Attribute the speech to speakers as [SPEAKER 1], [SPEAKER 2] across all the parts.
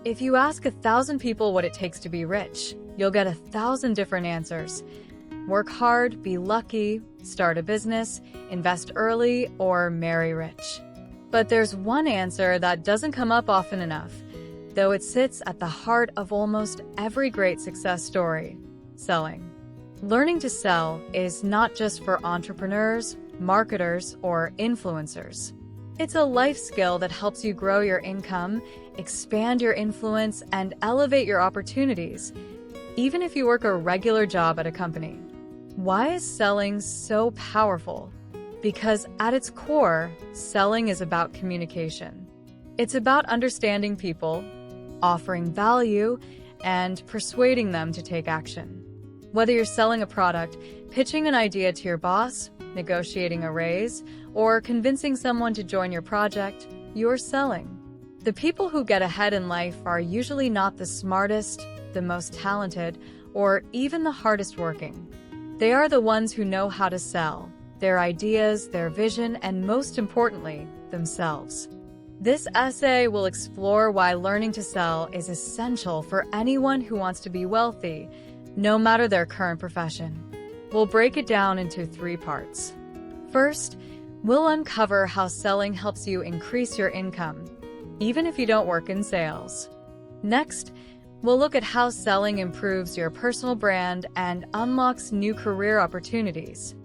[SPEAKER 1] If you ask 1,000 people what it takes to be rich, you'll get 1,000 different answers. Work hard, be lucky, start a business, invest early, or marry rich. But there's one answer that doesn't come up often enough, though it sits at the heart of almost every great success story: selling. Learning to sell is not just for entrepreneurs, marketers, or influencers. It's a life skill that helps you grow your income, expand your influence, and elevate your opportunities, even if you work a regular job at a company. Why is selling so powerful? Because at its core, selling is about communication. It's about understanding people, offering value, and persuading them to take action. Whether you're selling a product, pitching an idea to your boss, negotiating a raise, or convincing someone to join your project, you're selling. The people who get ahead in life are usually not the smartest, the most talented, or even the hardest working. They are the ones who know how to sell their ideas, their vision, and most importantly, themselves. This essay will explore why learning to sell is essential for anyone who wants to be wealthy, no matter their current profession. We'll break it down into 3 parts. First, we'll uncover how selling helps you increase your income, even if you don't work in sales. Next, we'll look at how selling improves your personal brand and unlocks new career opportunities.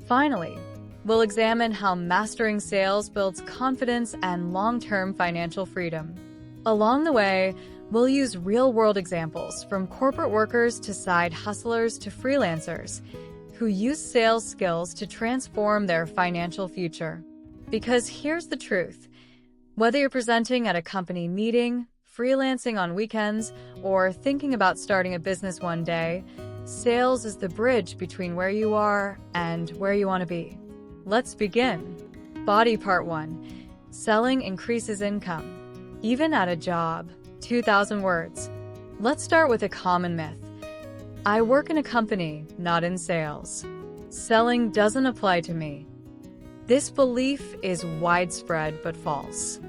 [SPEAKER 1] Finally, we'll examine how mastering sales builds confidence and long-term financial freedom. Along the way, we'll use real-world examples from corporate workers to side hustlers to freelancers who use sales skills to transform their financial future. Because here's the truth: whether you're presenting at a company meeting, freelancing on weekends, or thinking about starting a business one day, sales is the bridge between where you are and where you want to be. Let's begin. Body part 1. Selling increases income, even at a job. 2,000 words. Let's start with a common myth. I work in a company, not in sales. Selling doesn't apply to me. This belief is widespread but false.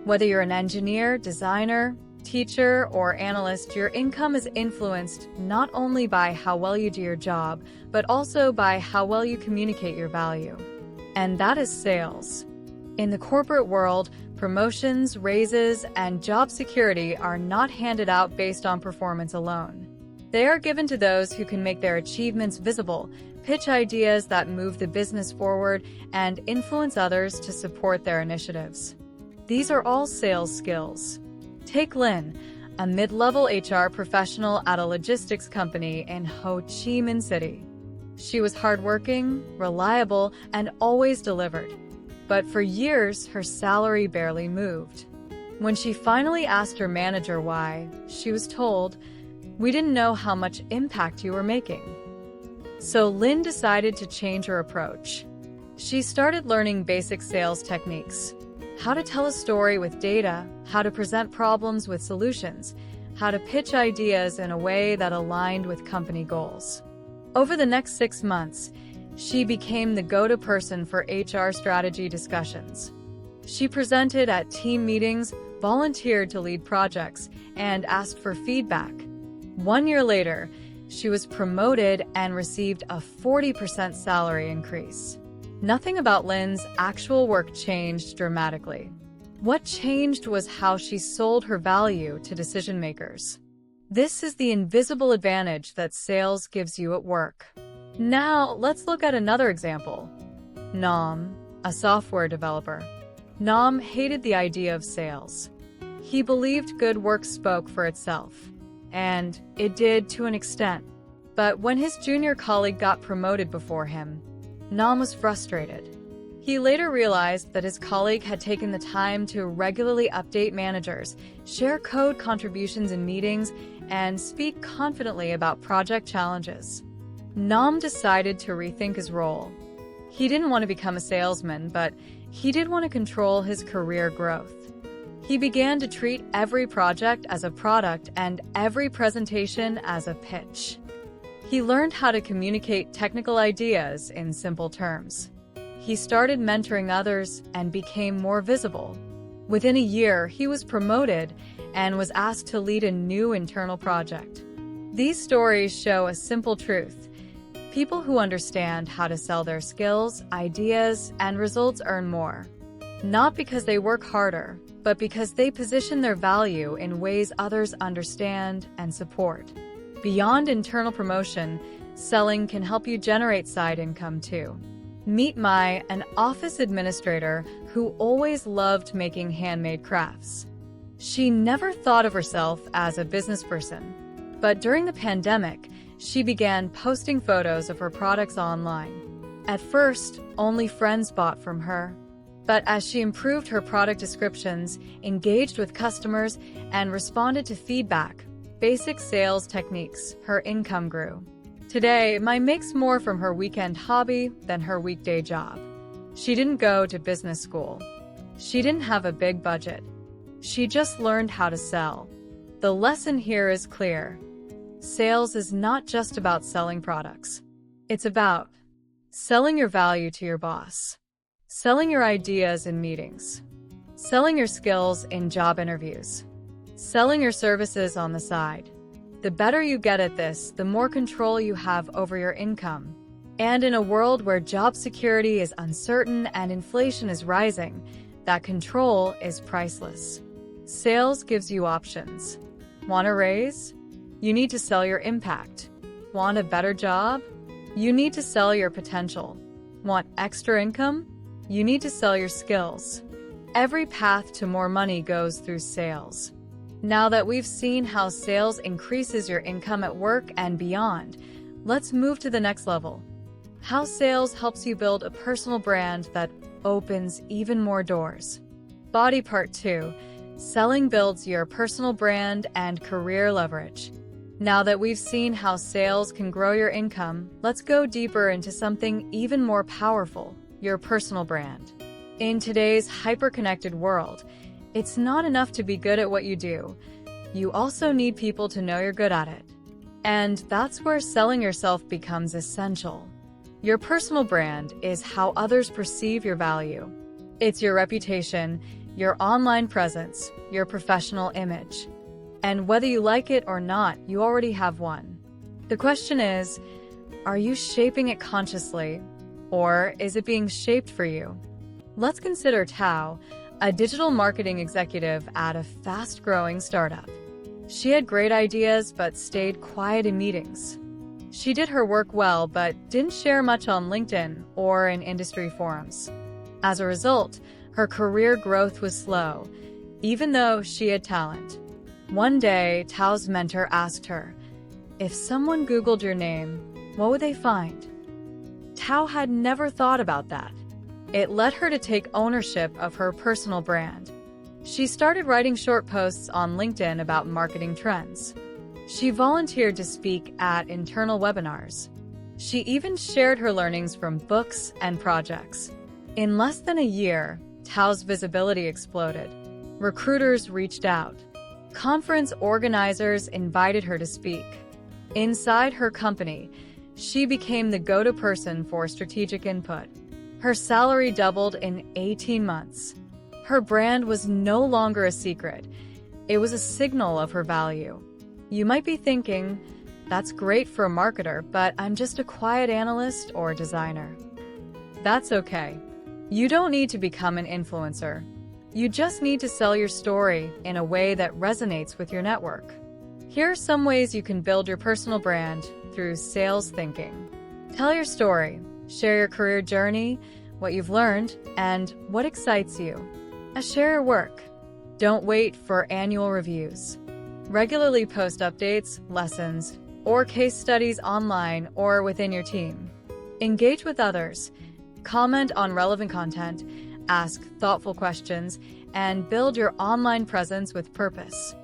[SPEAKER 1] Whether you're an engineer, designer, teacher, or analyst, your income is influenced not only by how well you do your job, but also by how well you communicate your value. And that is sales. In the corporate world, promotions, raises, and job security are not handed out based on performance alone. They are given to those who can make their achievements visible, pitch ideas that move the business forward, and influence others to support their initiatives. These are all sales skills. Take Lynn, a mid-level HR professional at a logistics company in Ho Chi Minh City. She was hardworking, reliable, and always delivered. But for years, her salary barely moved. When she finally asked her manager why, she was told, "We didn't know how much impact you were making." So Lynn decided to change her approach. She started learning basic sales techniques: how to tell a story with data, how to present problems with solutions, how to pitch ideas in a way that aligned with company goals. Over the next 6 months, she became the go-to person for HR strategy discussions. She presented at team meetings, volunteered to lead projects, and asked for feedback. 1 year later, she was promoted and received a 40% salary increase. Nothing about Lynn's actual work changed dramatically. What changed was how she sold her value to decision makers. This is the invisible advantage that sales gives you at work. Now, let's look at another example. Nam, a software developer. Nam hated the idea of sales. He believed good work spoke for itself, and it did to an extent. But when his junior colleague got promoted before him, Nam was frustrated. He later realized that his colleague had taken the time to regularly update managers, share code contributions in meetings, and speak confidently about project challenges. Nam decided to rethink his role. He didn't want to become a salesman, but he did want to control his career growth. He began to treat every project as a product and every presentation as a pitch. He learned how to communicate technical ideas in simple terms. He started mentoring others and became more visible. Within a year, he was promoted and was asked to lead a new internal project. These stories show a simple truth. People who understand how to sell their skills, ideas, and results earn more. Not because they work harder, but because they position their value in ways others understand and support. Beyond internal promotion, selling can help you generate side income too. Meet Mai, an office administrator who always loved making handmade crafts. She never thought of herself as a business person, but during the pandemic, she began posting photos of her products online. At first, only friends bought from her. But as she improved her product descriptions, engaged with customers, and responded to feedback, basic sales techniques, her income grew. Today, Mai makes more from her weekend hobby than her weekday job. She didn't go to business school. She didn't have a big budget. She just learned how to sell. The lesson here is clear. Sales is not just about selling products. It's about selling your value to your boss, selling your ideas in meetings, selling your skills in job interviews, selling your services on the side. The better you get at this, the more control you have over your income. And in a world where job security is uncertain and inflation is rising, that control is priceless. Sales gives you options. Want a raise? You need to sell your impact. Want a better job? You need to sell your potential. Want extra income? You need to sell your skills. Every path to more money goes through sales. Now that we've seen how sales increases your income at work and beyond, let's move to the next level. How sales helps you build a personal brand that opens even more doors. Body Part 2. Selling builds your personal brand and career leverage. Now that we've seen how sales can grow your income, let's go deeper into something even more powerful, your personal brand. In today's hyper-connected world, it's not enough to be good at what you do. You also need people to know you're good at it. And that's where selling yourself becomes essential. Your personal brand is how others perceive your value. It's your reputation, your online presence, your professional image. And whether you like it or not, you already have one. The question is, are you shaping it consciously, or is it being shaped for you? Let's consider Tao, a digital marketing executive at a fast-growing startup. She had great ideas but stayed quiet in meetings. She did her work well but didn't share much on LinkedIn or in industry forums. As a result, her career growth was slow, even though she had talent. One day, Tao's mentor asked her, if someone Googled your name, what would they find? Tao had never thought about that. It led her to take ownership of her personal brand. She started writing short posts on LinkedIn about marketing trends. She volunteered to speak at internal webinars. She even shared her learnings from books and projects. In less than a year, Tao's visibility exploded. Recruiters reached out. Conference organizers invited her to speak. Inside her company, she became the go-to person for strategic input. Her salary doubled in 18 months. Her brand was no longer a secret. It was a signal of her value. You might be thinking, that's great for a marketer, but I'm just a quiet analyst or designer. That's okay. You don't need to become an influencer. You just need to sell your story in a way that resonates with your network. Here are some ways you can build your personal brand through sales thinking. Tell your story. Share your career journey, what you've learned, and what excites you. Share your work. Don't wait for annual reviews. Regularly post updates, lessons, or case studies online or within your team. Engage with others. Comment on relevant content, ask thoughtful questions, and build your online presence with purpose.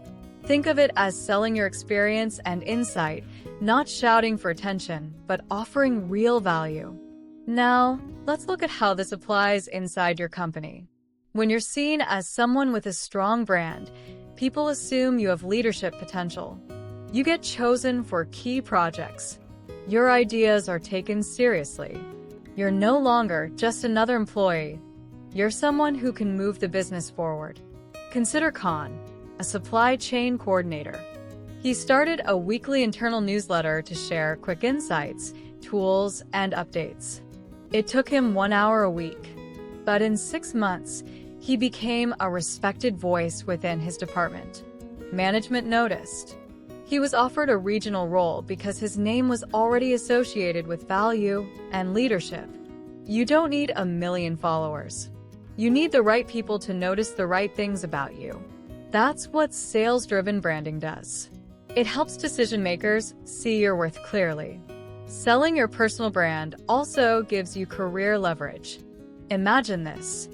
[SPEAKER 1] Think of it as selling your experience and insight, not shouting for attention, but offering real value. Now, let's look at how this applies inside your company. When you're seen as someone with a strong brand, people assume you have leadership potential. You get chosen for key projects. Your ideas are taken seriously. You're no longer just another employee. You're someone who can move the business forward. Consider Khan, a supply chain coordinator. He started a weekly internal newsletter to share quick insights, tools, and updates. It took him 1 hour a week, but in 6 months, he became a respected voice within his department. Management noticed. He was offered a regional role because his name was already associated with value and leadership. You don't need 1 million followers. You need the right people to notice the right things about you. That's what sales-driven branding does. It helps decision makers see your worth clearly. Selling your personal brand also gives you career leverage. Imagine this.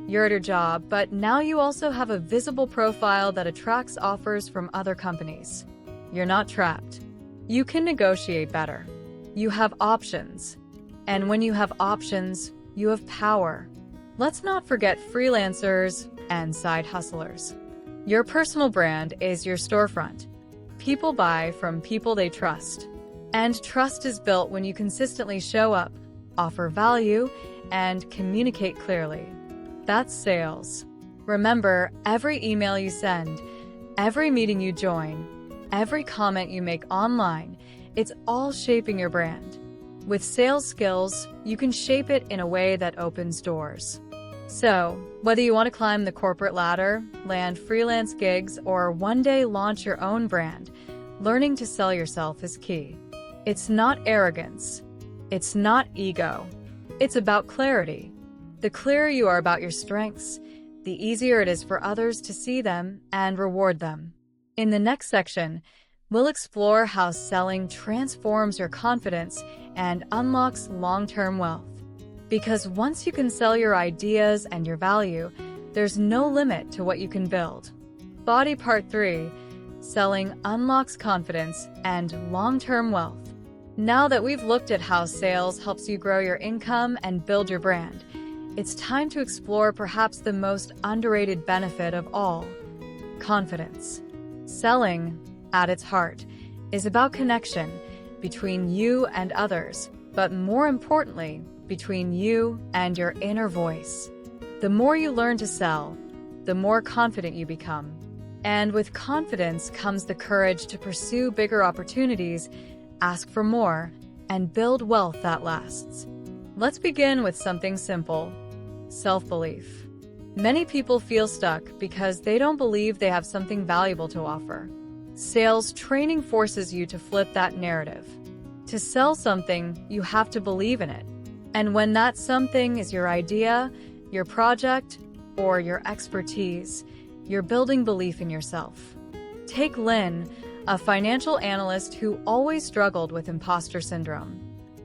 [SPEAKER 1] You're at your job, but now you also have a visible profile that attracts offers from other companies. You're not trapped. You can negotiate better. You have options. And when you have options, you have power. Let's not forget freelancers and side hustlers. Your personal brand is your storefront. People buy from people they trust. And trust is built when you consistently show up, offer value, and communicate clearly. That's sales. Remember, every email you send, every meeting you join, every comment you make online, it's all shaping your brand. With sales skills, you can shape it in a way that opens doors. So, whether you want to climb the corporate ladder, land freelance gigs, or one day launch your own brand, learning to sell yourself is key. It's not arrogance. It's not ego. It's about clarity. The clearer you are about your strengths, the easier it is for others to see them and reward them. In the next section, we'll explore how selling transforms your confidence and unlocks long-term wealth. Because once you can sell your ideas and your value, there's no limit to what you can build. Body Part 3, Selling Unlocks Confidence and Long-Term Wealth. Now that we've looked at how sales helps you grow your income and build your brand, it's time to explore perhaps the most underrated benefit of all: confidence. Selling, at its heart, is about connection between you and others, but more importantly, between you and your inner voice. The more you learn to sell, the more confident you become. And with confidence comes the courage to pursue bigger opportunities, ask for more, and build wealth that lasts. Let's begin with something simple: self-belief. Many people feel stuck because they don't believe they have something valuable to offer. Sales training forces you to flip that narrative. To sell something, you have to believe in it. And when that something is your idea, your project, or your expertise, you're building belief in yourself. Take Lynn, a financial analyst who always struggled with imposter syndrome.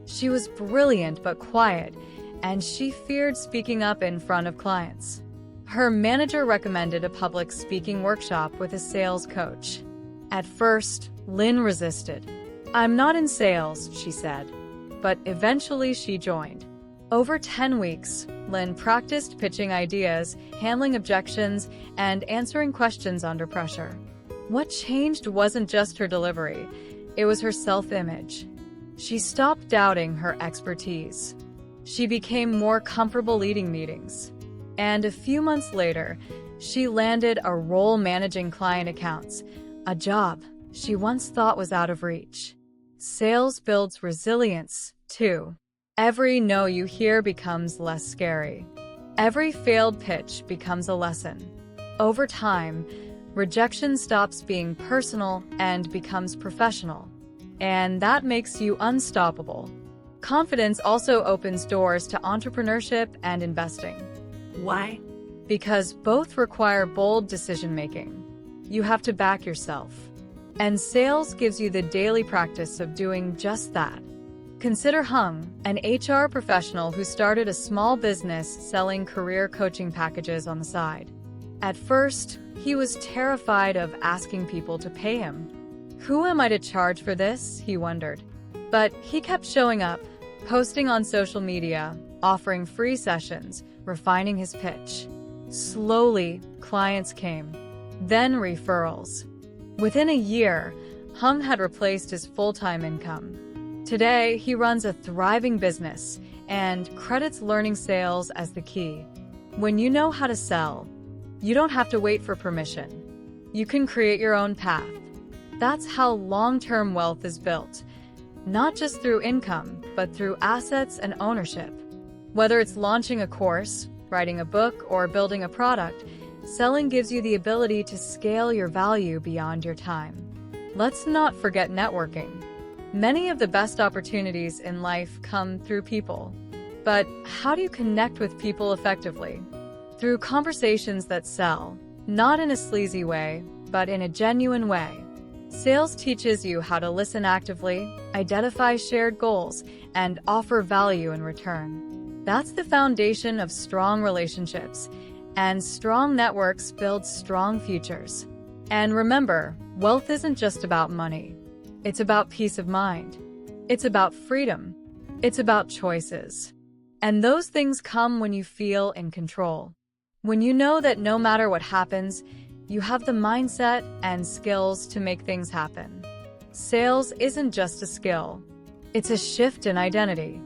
[SPEAKER 1] She was brilliant but quiet, and she feared speaking up in front of clients. Her manager recommended a public speaking workshop with a sales coach. At first, Lynn resisted. "I'm not in sales," she said. But eventually she joined. Over 10 weeks, Lynn practiced pitching ideas, handling objections, and answering questions under pressure. What changed wasn't just her delivery, it was her self-image. She stopped doubting her expertise. She became more comfortable leading meetings. And a few months later, she landed a role managing client accounts, a job she once thought was out of reach. Sales builds resilience, too. Every no you hear becomes less scary. Every failed pitch becomes a lesson. Over time, rejection stops being personal and becomes professional. And that makes you unstoppable. Confidence also opens doors to entrepreneurship and investing. Why? Because both require bold decision-making. You have to back yourself. And sales gives you the daily practice of doing just that. Consider Hung, an HR professional who started a small business selling career coaching packages on the side. At first, he was terrified of asking people to pay him. Who am I to charge for this? He wondered. But he kept showing up, posting on social media, offering free sessions, refining his pitch. Slowly, clients came. Then referrals. Within a year, Hung had replaced his full-time income. Today, he runs a thriving business and credits learning sales as the key. When you know how to sell, You don't have to wait for permission. You can create your own path. That's how long-term wealth is built, not just through income, but through assets and ownership. Whether it's launching a course, writing a book, or building a product, selling gives you the ability to scale your value beyond your time. Let's not forget networking. Many of the best opportunities in life come through people. But how do you connect with people effectively? Through conversations that sell, not in a sleazy way, but in a genuine way. Sales teaches you how to listen actively, identify shared goals, and offer value in return. That's the foundation of strong relationships, and strong networks build strong futures. And remember, wealth isn't just about money. It's about peace of mind. It's about freedom. It's about choices. And those things come when you feel in control. When you know that no matter what happens, you have the mindset and skills to make things happen. Sales isn't just a skill. It's a shift in identity.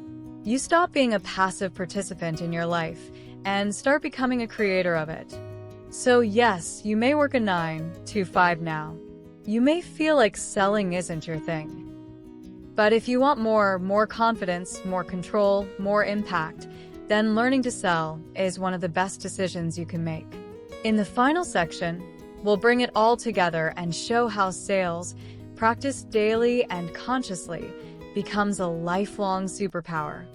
[SPEAKER 1] You stop being a passive participant in your life and start becoming a creator of it. So yes, you may work a 9 to 5 now. You may feel like selling isn't your thing. But if you want more confidence, more control, more impact, then learning to sell is one of the best decisions you can make. In the final section, we'll bring it all together and show how sales, practiced daily and consciously, becomes a lifelong superpower.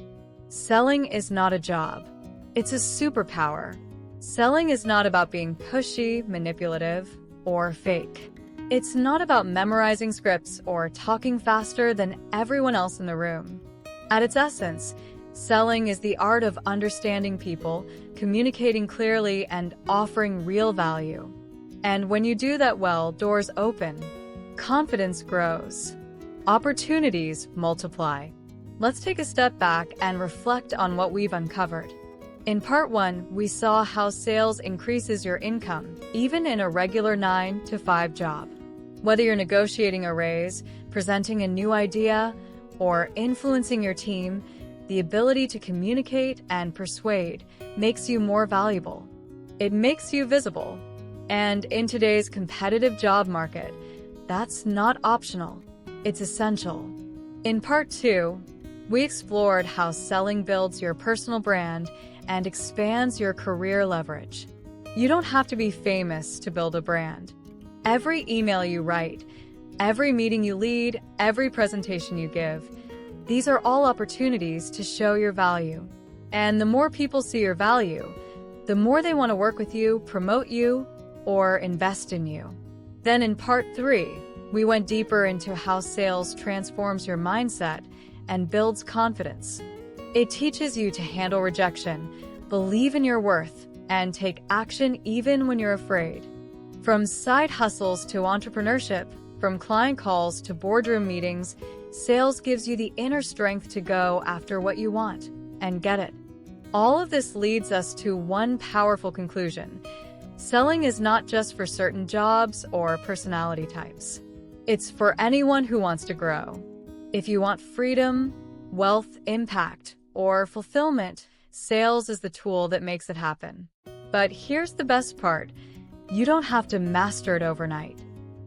[SPEAKER 1] Selling is not a job. It's a superpower. Selling is not about being pushy, manipulative, or fake. It's not about memorizing scripts or talking faster than everyone else in the room. At its essence, selling is the art of understanding people, communicating clearly, and offering real value. And when you do that well, doors open, confidence grows, opportunities multiply. Let's take a step back and reflect on what we've uncovered. In part 1, we saw how sales increases your income, even in a regular 9 to 5 job. Whether you're negotiating a raise, presenting a new idea, or influencing your team, the ability to communicate and persuade makes you more valuable. It makes you visible. And in today's competitive job market, that's not optional. It's essential. In part 2, we explored how selling builds your personal brand and expands your career leverage. You don't have to be famous to build a brand. Every email you write, every meeting you lead, every presentation you give, these are all opportunities to show your value. And the more people see your value, the more they want to work with you, promote you, or invest in you. Then in part 3, we went deeper into how sales transforms your mindset and builds confidence. It teaches you to handle rejection, believe in your worth, and take action even when you're afraid. From side hustles to entrepreneurship, from client calls to boardroom meetings, sales gives you the inner strength to go after what you want and get it. All of this leads us to one powerful conclusion. Selling is not just for certain jobs or personality types. It's for anyone who wants to grow. If you want freedom, wealth, impact, or fulfillment, sales is the tool that makes it happen. But here's the best part. You don't have to master it overnight.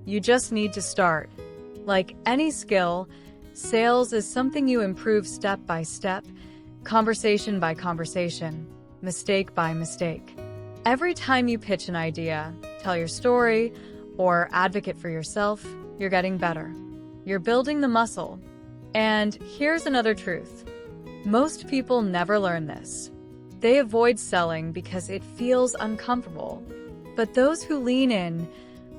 [SPEAKER 1] You just need to start. Like any skill, sales is something you improve step by step, conversation by conversation, mistake by mistake. Every time you pitch an idea, tell your story, or advocate for yourself, you're getting better. You're building the muscle. And here's another truth. Most people never learn this. They avoid selling because it feels uncomfortable. But those who lean in,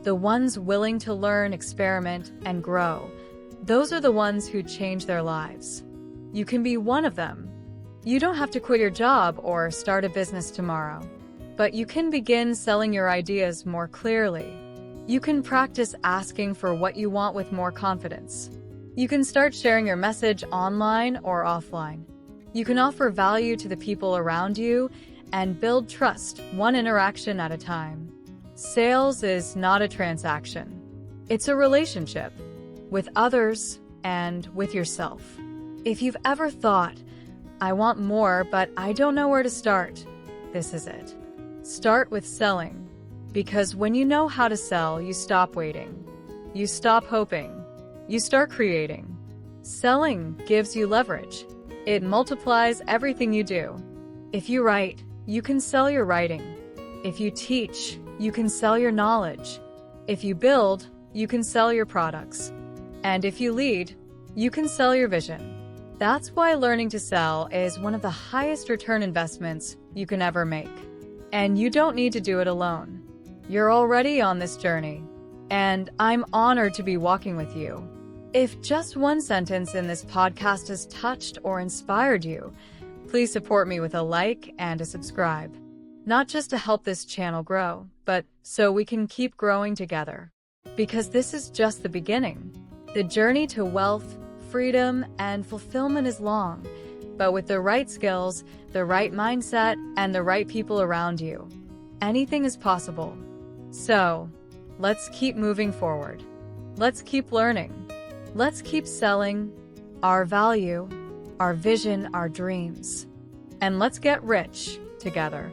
[SPEAKER 1] the ones willing to learn, experiment, and grow, those are the ones who change their lives. You can be one of them. You don't have to quit your job or start a business tomorrow, but you can begin selling your ideas more clearly. You can practice asking for what you want with more confidence. You can start sharing your message online or offline. You can offer value to the people around you and build trust one interaction at a time. Sales is not a transaction. It's a relationship with others and with yourself. If you've ever thought, I want more, but I don't know where to start, this is it. Start with selling. Because when you know how to sell, you stop waiting. You stop hoping. You start creating. Selling gives you leverage. It multiplies everything you do. If you write, you can sell your writing. If you teach, you can sell your knowledge. If you build, you can sell your products. And if you lead, you can sell your vision. That's why learning to sell is one of the highest return investments you can ever make. And you don't need to do it alone. You're already on this journey. And I'm honored to be walking with you. If just one sentence in this podcast has touched or inspired you, please support me with a like and a subscribe. Not just to help this channel grow, but so we can keep growing together. Because this is just the beginning. The journey to wealth, freedom, and fulfillment is long, but with the right skills, the right mindset, and the right people around you, anything is possible. So, let's keep moving forward. Let's keep learning. Let's keep selling our value, our vision, our dreams. And let's get rich together.